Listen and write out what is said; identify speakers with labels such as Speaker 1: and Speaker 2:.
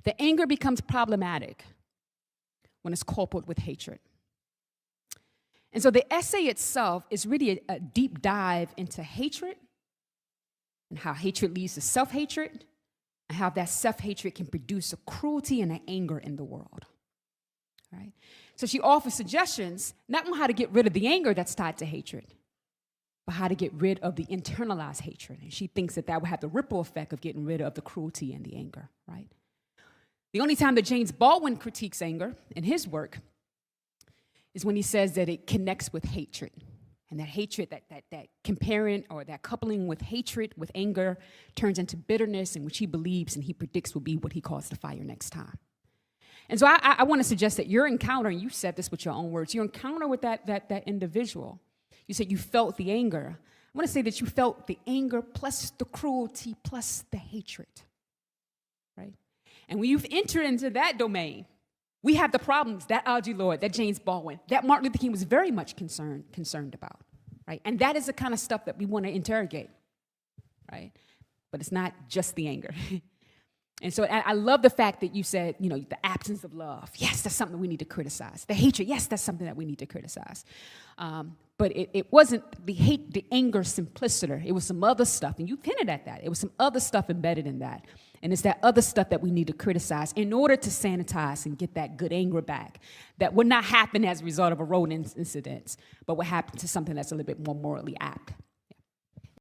Speaker 1: The anger becomes problematic when it's coupled with hatred. And so the essay itself is really a deep dive into hatred and how hatred leads to self-hatred and how that self-hatred can produce a cruelty and an anger in the world. Right? So she offers suggestions not on how to get rid of the anger that's tied to hatred, but how to get rid of the internalized hatred. And she thinks that that would have the ripple effect of getting rid of the cruelty and the anger, right? The only time that James Baldwin critiques anger in his work is when he says that it connects with hatred. And that hatred, that comparing or that coupling with hatred, with anger, turns into bitterness, in which he believes and he predicts will be what he calls the fire next time. And so I want to suggest that your encounter, and you said this with your own words, your encounter with that individual, you said you felt the anger. I want to say that you felt the anger plus the cruelty plus the hatred, right? And when you've entered into that domain, we have the problems that Audre Lorde, that James Baldwin, that Martin Luther King was very much concerned about, right? And that is the kind of stuff that we want to interrogate, right? But it's not just the anger. And so I love the fact that you said, the absence of love. Yes, that's something we need to criticize. The hatred, yes, that's something that we need to criticize. But it wasn't the anger simpliciter. It was some other stuff, and you hinted at that. It was some other stuff embedded in that. And it's that other stuff that we need to criticize in order to sanitize and get that good anger back that would not happen as a result of a road incident, but would happen to something that's a little bit more morally apt.